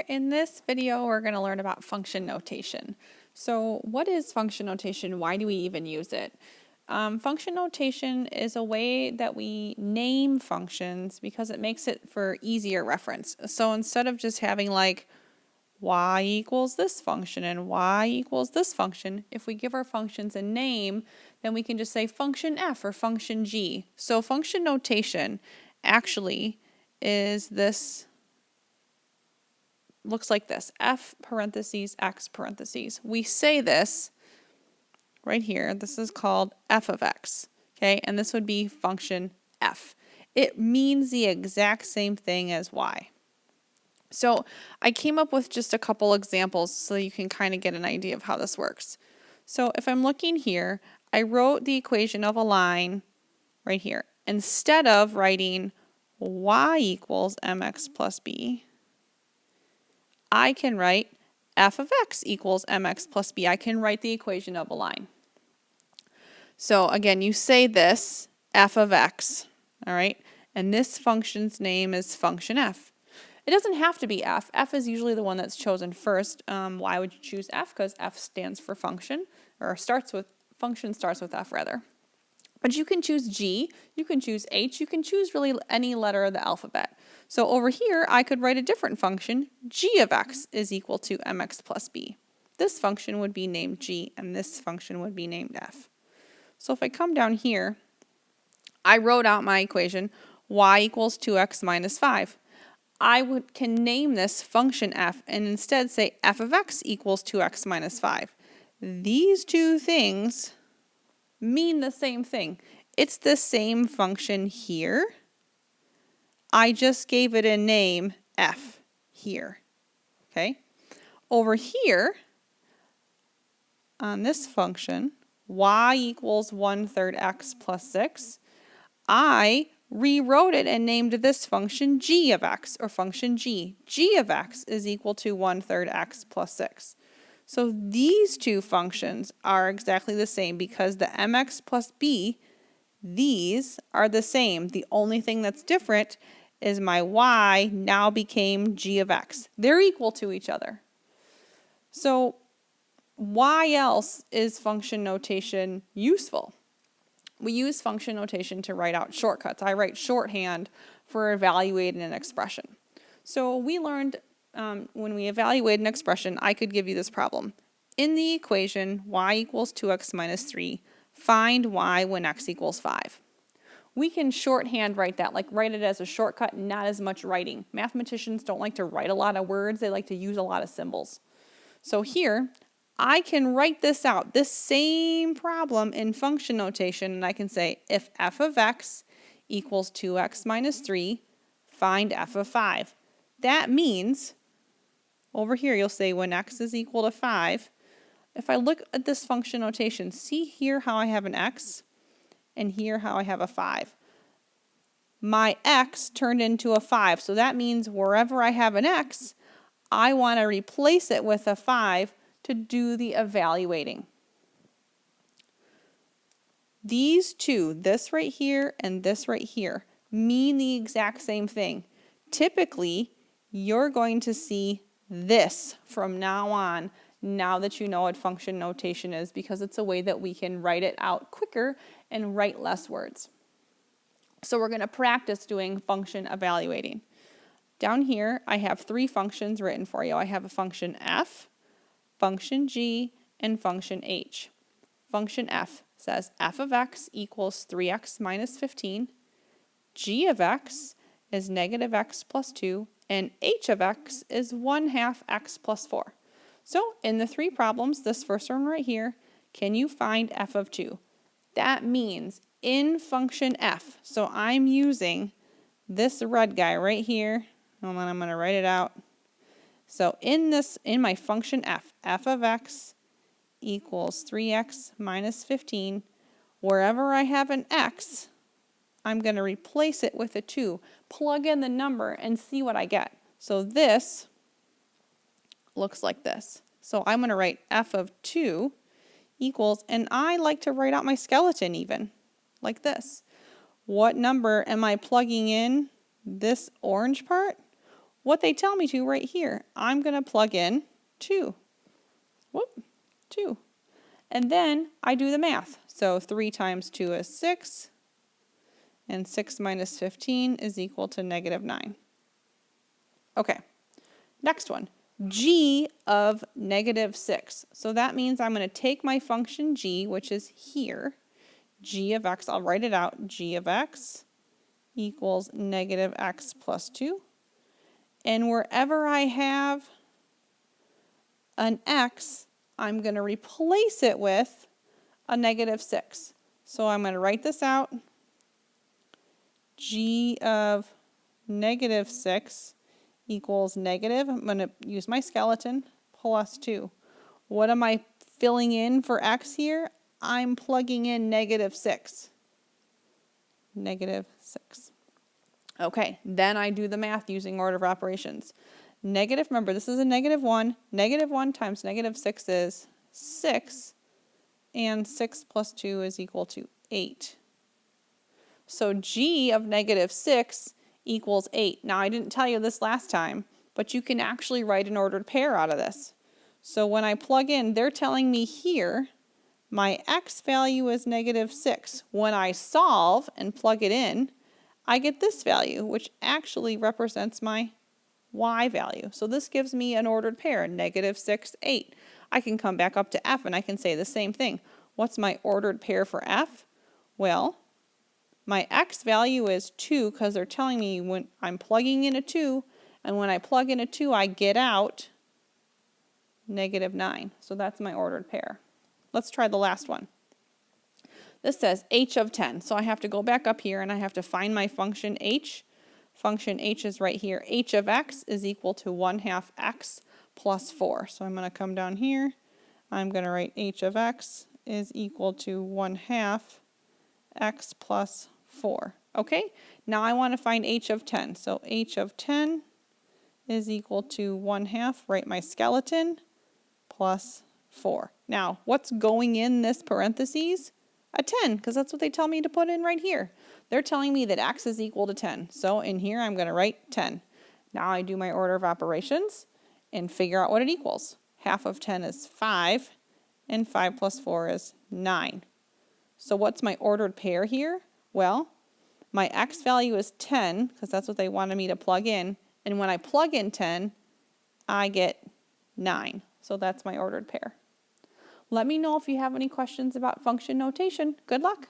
In this video, we're going to learn about function notation. So what is function notation? Why do we even use it? Function notation is a way that we name functions because it makes it for easier reference. So instead of just having like y equals this function and y equals this function, if we give our functions a name, then we can just say function f or function g. So function notation actually is this, looks like this, f parentheses x parentheses. We say this right here, this is called f of x, okay, and this would be function f. It means the exact same thing as y. So I came up with just a couple examples so you can kind of get an idea of how this works. So if I'm looking here, I wrote the equation of a line right here. Instead of writing y equals mx plus b, I can write f of x equals mx plus b. I can write the equation of a line. So again, you say this, f of x, all right? And this function's name is function f. It doesn't have to be f. F is usually the one that's chosen first. Why would you choose f? Because f stands for function, or function starts with f rather. But you can choose G, you can choose H, you can choose really any letter of the alphabet. So over here, I could write a different function. G of x is equal to mx plus b. This function would be named G, and this function would be named f. So if I come down here, I wrote out my equation, y equals 2x minus 5. I can name this function f and instead say f of x equals 2x minus 5. These two things mean the same thing. It's the same function here. I just gave it a name f here. Okay? Over here, on this function, y equals 1/3 x plus 6, I rewrote it and named this function g of x, or function g. G of x is equal to 1/3 x plus 6. So these two functions are exactly the same because the mx plus b, these are the same. The only thing that's different is my y now became g of x. They're equal to each other. So why else is function notation useful? We use function notation to write out shortcuts. I write shorthand for evaluating an expression. So we learned when we evaluate an expression, I could give you this problem. In the equation y equals 2x minus 3, find y when x equals 5. We can shorthand write that, like write it as a shortcut, not as much writing. Mathematicians don't like to write a lot of words, they like to use a lot of symbols. So here, I can write this out, this same problem in function notation, and I can say if f of x equals 2x minus 3, find f of 5. That means, over here you'll say when x is equal to 5, if I look at this function notation, see here how I have an x, and here how I have a 5. My x turned into a 5, so that means wherever I have an x, I want to replace it with a 5 to do the evaluating. These two, this right here and this right here, mean the exact same thing. Typically, you're going to see this from now on, now that you know what function notation is, because it's a way that we can write it out quicker and write less words. So we're going to practice doing function evaluating. Down here, I have three functions written for you. I have a function f, function g, and function h. Function f says f of x equals 3x minus 15, g of x is negative x plus 2, and h of x is 1/2 x plus 4. So in the three problems, this first one right here, can you find f of 2? That means in function f, so I'm using this red guy right here, and then I'm going to write it out. So in my function f, f of x equals 3x minus 15, wherever I have an x, I'm going to replace it with a 2, plug in the number, and see what I get. So this looks like this. So I'm going to write f of 2 equals, and I like to write out my skeleton even, like this. What number am I plugging in this orange part? what they tell me to right here. I'm going to plug in 2. 2. And then I do the math. So 3 times 2 is 6, and 6 minus 15 is equal to -9. Okay, next one. G of -6. So that means I'm going to take my function g, which is here, g of x, I'll write it out, g of x equals -x plus 2. And wherever I have an x, I'm going to replace it with a -6. So I'm going to write this out. G of -6 equals negative. I'm going to use my skeleton, plus 2. What am I filling in for x here? I'm plugging in -6. -6. Okay, then I do the math using order of operations. Remember, this is a -1. -1 times -6 is 6, and 6 plus 2 is equal to 8. So G of -6 equals 8. Now, I didn't tell you this last time, but you can actually write an ordered pair out of this. So when I plug in, they're telling me here, my x value is -6. When I solve and plug it in, I get this value, which actually represents my y value. So this gives me an ordered pair, -6, 8. I can come back up to f and I can say the same thing. What's my ordered pair for f? Well, my x value is 2 because they're telling me when I'm plugging in a 2, and when I plug in a 2, I get out -9. So that's my ordered pair. Let's try the last one. This says h of 10. So I have to go back up here and I have to find my function h. Function h is right here. H of x is equal to 1/2 x plus 4. So I'm going to come down here. I'm going to write h of x is equal to 1/2 x plus 4. Okay, now I want to find h of 10. So h of 10 is equal to 1/2, write my skeleton, plus 4. Now, what's going in this parentheses? A 10, because that's what they tell me to put in right here. They're telling me that x is equal to 10. So in here, I'm going to write 10. Now I do my order of operations and figure out what it equals. 1/2 of 10 is 5, and 5 plus 4 is 9. So what's my ordered pair here? Well, my x value is 10, because that's what they wanted me to plug in. And when I plug in 10, I get 9. So that's my ordered pair. Let me know if you have any questions about function notation. Good luck.